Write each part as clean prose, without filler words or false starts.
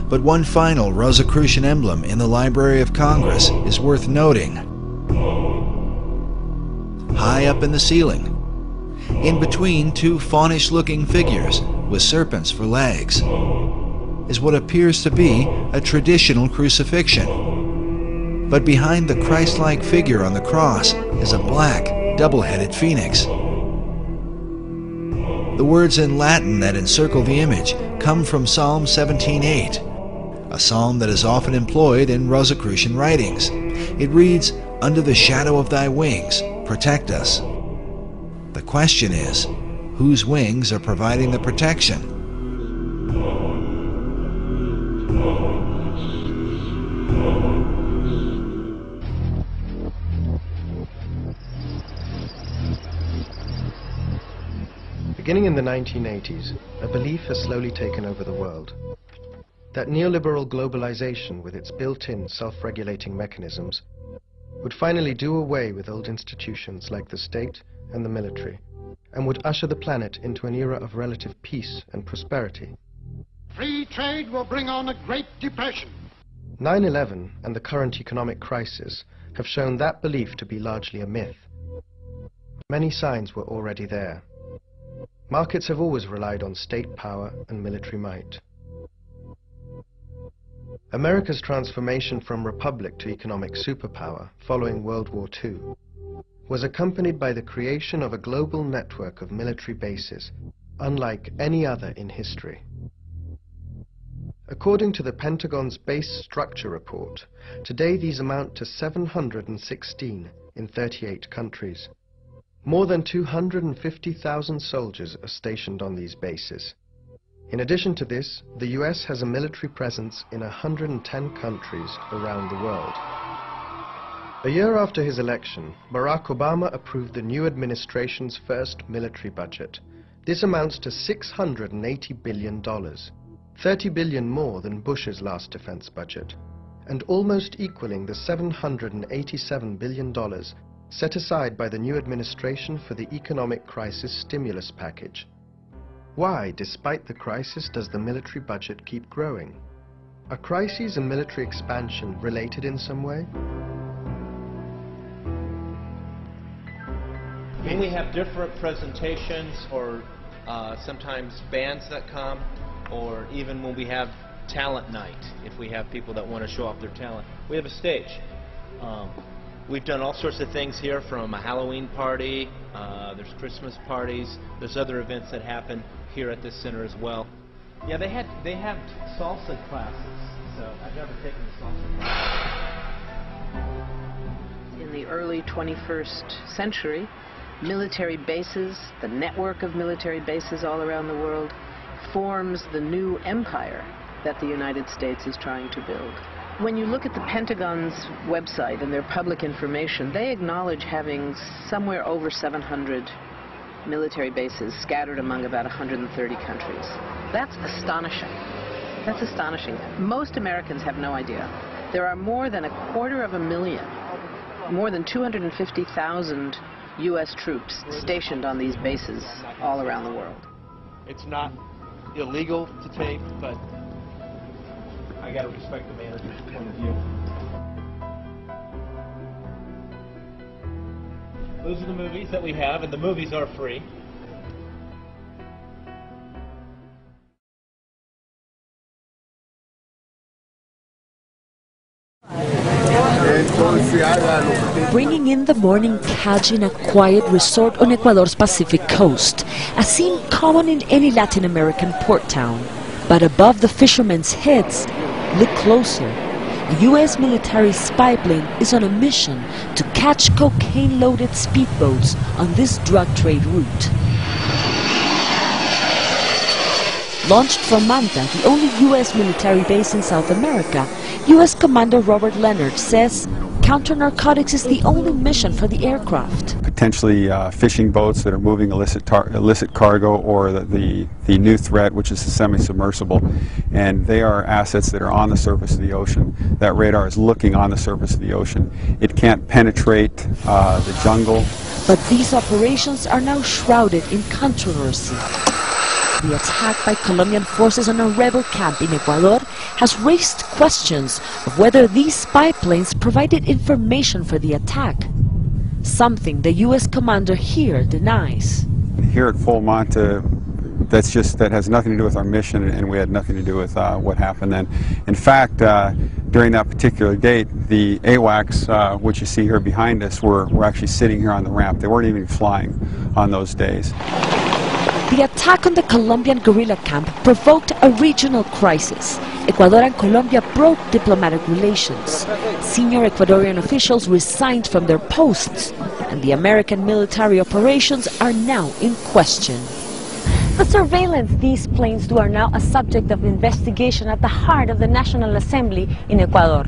But one final Rosicrucian emblem in the Library of Congress is worth noting. High up in the ceiling, in between two faunish-looking figures with serpents for legs, is what appears to be a traditional crucifixion. But behind the Christ-like figure on the cross is a black, double-headed phoenix. The words in Latin that encircle the image come from Psalm 17:8, a psalm that is often employed in Rosicrucian writings. It reads, "Under the shadow of thy wings, protect us." The question is, whose wings are providing the protection? Beginning in the 1980s, a belief has slowly taken over the world. That neoliberal globalization, with its built-in self-regulating mechanisms, would finally do away with old institutions like the state and the military, and would usher the planet into an era of relative peace and prosperity. Free trade will bring on a Great Depression. 9/11 and the current economic crisis have shown that belief to be largely a myth. Many signs were already there. Markets have always relied on state power and military might. America's transformation from republic to economic superpower following World War II was accompanied by the creation of a global network of military bases, unlike any other in history. According to the Pentagon's Base Structure Report, today these amount to 716 in 38 countries. More than 250,000 soldiers are stationed on these bases. In addition to this, the US has a military presence in 110 countries around the world. A year after his election, Barack Obama approved the new administration's first military budget. This amounts to $680 billion, $30 billion more than Bush's last defense budget, and almost equaling the $787 billion set aside by the new administration for the economic crisis stimulus package. Why, despite the crisis, does the military budget keep growing? Are crises and military expansion related in some way? When we have different presentations, or sometimes bands that come, or even when we have talent night, if we have people that want to show off their talent, we have a stage. We've done all sorts of things here, from a Halloween party, there's Christmas parties, there's other events that happen here at this center as well. Yeah, they have salsa classes, so I've never taken a salsa class. In the early 21st century, military bases, the network of military bases all around the world, forms the new empire that the United States is trying to build. When you look at the Pentagon's website and their public information, they acknowledge having somewhere over 700 military bases scattered among about 130 countries. That's astonishing. That's astonishing. Most Americans have no idea. There are more than 250,000, more than 250,000 U.S. troops stationed on these bases all around the world. It's not illegal to tape, but I got to respect the manager's point of view. Those are the movies that we have, and the movies are free. Bringing in the morning catch in a quiet resort on Ecuador's Pacific coast, a scene common in any Latin American port town. But above the fishermen's heads, look closer. A U.S. military spy plane is on a mission to catch cocaine-loaded speedboats on this drug trade route. Launched from Manta, the only U.S. military base in South America, U.S. Commander Robert Leonard says counter-narcotics is the only mission for the aircraft. Potentially fishing boats that are moving illicit cargo, or the new threat, which is the semi-submersible. And they are assets that are on the surface of the ocean. That radar is looking on the surface of the ocean. It can't penetrate the jungle. But these operations are now shrouded in controversy. the attack by Colombian forces on a rebel camp in Ecuador has raised questions of whether these spy planes provided information for the attack, something the U.S. commander here denies. Here at Full Monte, that has nothing to do with our mission, and we had nothing to do with what happened then. In fact, during that particular date, the AWACS, which you see here behind us, were actually sitting here on the ramp. They weren't even flying on those days. The attack on the Colombian guerrilla camp provoked a regional crisis. Ecuador and Colombia broke diplomatic relations. Senior Ecuadorian officials resigned from their posts, and the American military operations are now in question. The surveillance these planes do are now a subject of investigation at the heart of the National Assembly in Ecuador.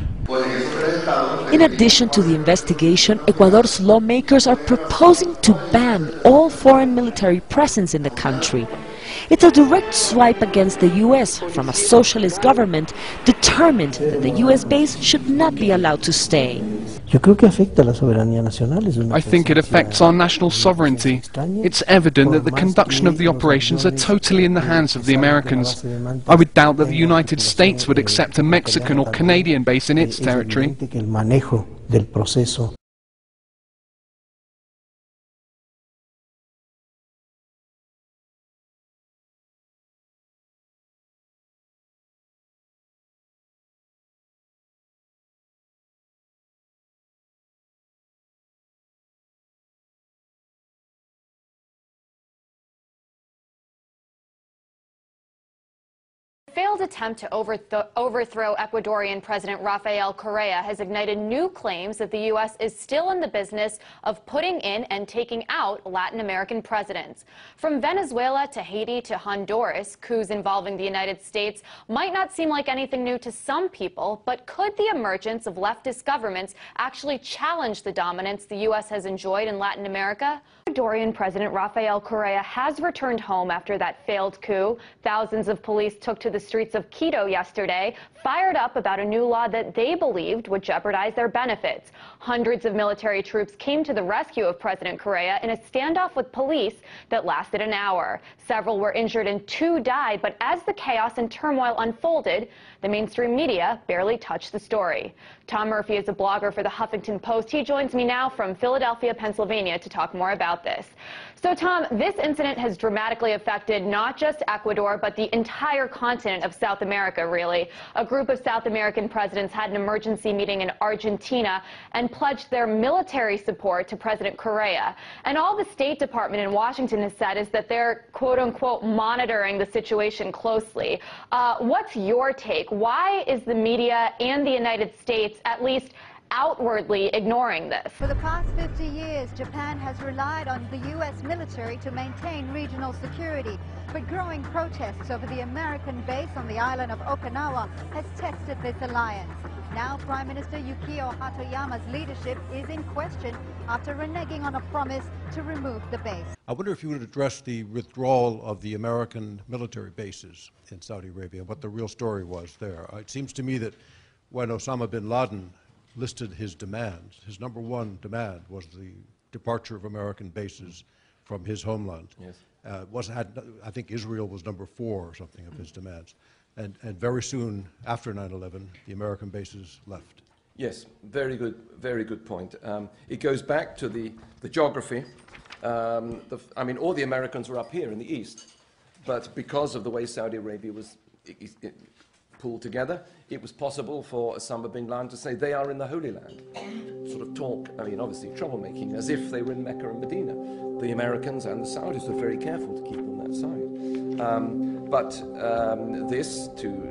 In addition to the investigation, Ecuador's lawmakers are proposing to ban all foreign military presence in the country. It's a direct swipe against the U.S. from a socialist government determined that the U.S. base should not be allowed to stay. I think it affects our national sovereignty. It's evident that the conduction of the operations are totally in the hands of the Americans. I would doubt that the United States would accept a Mexican or Canadian base in its territory. Failed attempt to overthrow Ecuadorian President Rafael Correa has ignited new claims that the U.S. is still in the business of putting in and taking out Latin American presidents. From Venezuela to Haiti to Honduras, coups involving the United States might not seem like anything new to some people, but could the emergence of leftist governments actually challenge the dominance the U.S. has enjoyed in Latin America? Ecuadorian President Rafael Correa has returned home after that failed coup. Thousands of police took to the streets of Quito yesterday, fired up about a new law that they believed would jeopardize their benefits. Hundreds of military troops came to the rescue of President Correa in a standoff with police that lasted an hour. Several were injured and 2 died, but as the chaos and turmoil unfolded, the mainstream media barely touched the story. Tom Murphy is a blogger for the Huffington Post. He joins me now from Philadelphia, Pennsylvania to talk more about this. So Tom, this incident has dramatically affected not just Ecuador, but the entire continent of South America, really. A group of South American presidents had an emergency meeting in Argentina and pledged their military support to President Correa. And all the State Department in Washington has said is that they're, quote-unquote, monitoring the situation closely. What's your take? Why is the media and the United States at least outwardly ignoring this? For the past 50 years, Japan has relied on the U.S. military to maintain regional security. But growing protests over the American base on the island of Okinawa has tested this alliance. Now Prime Minister Yukio Hatoyama's leadership is in question after reneging on a promise to remove the base. I wonder if you would address the withdrawal of the American military bases in Saudi Arabia, what the real story was there. It seems to me that when Osama bin Laden listed his demands, his #1 demand was the departure of American bases from his homeland. Yes. I think Israel was #4 or something of his demands. And very soon after 9/11, the American bases left. Yes, very good point. It goes back to the geography. I mean, all the Americans were up here in the east, but because of the way Saudi Arabia was pulled together, it was possible for Osama bin Laden to say they are in the Holy Land. Sort of talk, I mean, obviously troublemaking, as if they were in Mecca and Medina. The Americans and the Saudis were very careful to keep on that side. But this to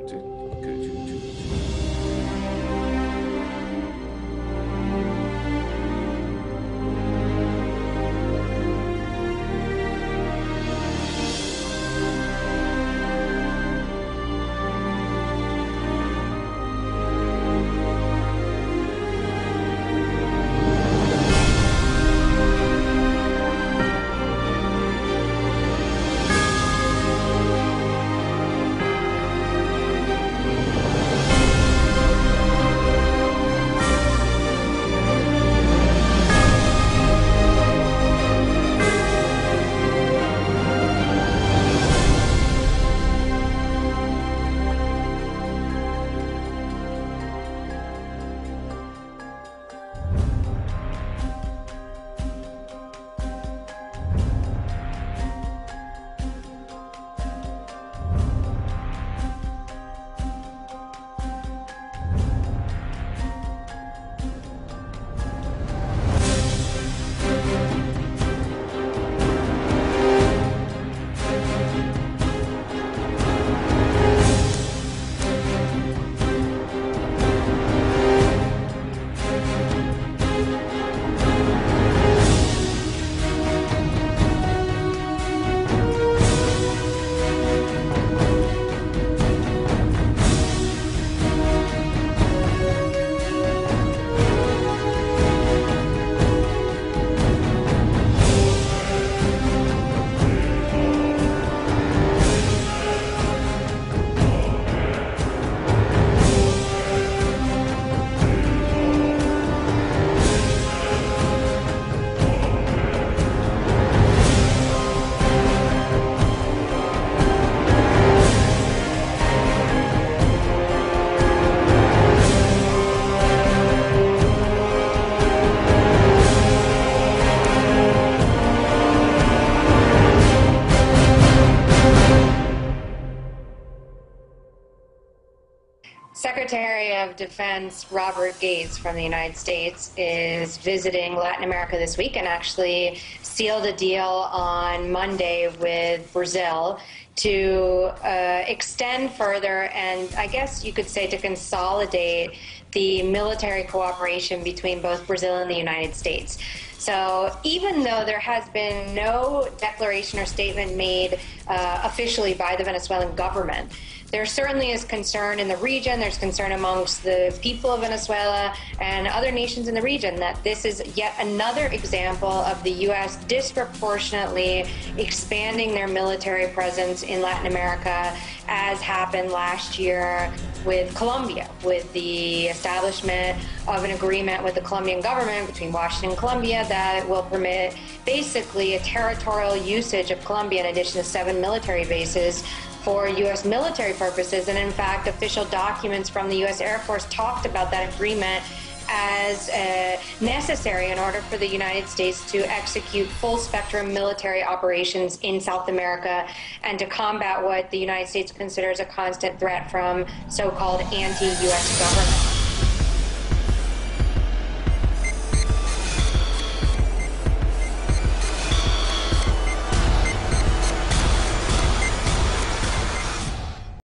Secretary of Defense Robert Gates from the United States is visiting Latin America this week and actually sealed a deal on Monday with Brazil to extend further and I guess you could say to consolidate the military cooperation between both Brazil and the United States. So even though there has been no declaration or statement made officially by the Venezuelan government, there certainly is concern in the region, there's concern amongst the people of Venezuela and other nations in the region that this is yet another example of the U.S. disproportionately expanding their military presence in Latin America, as happened last year with Colombia, with the establishment of an agreement with the Colombian government between Washington and Colombia that will permit basically a territorial usage of Colombia in addition to 7 military bases for U.S. military purposes. And in fact, official documents from the U.S. Air Force talked about that agreement as necessary in order for the United States to execute full-spectrum military operations in South America and to combat what the United States considers a constant threat from so-called anti-U.S. government.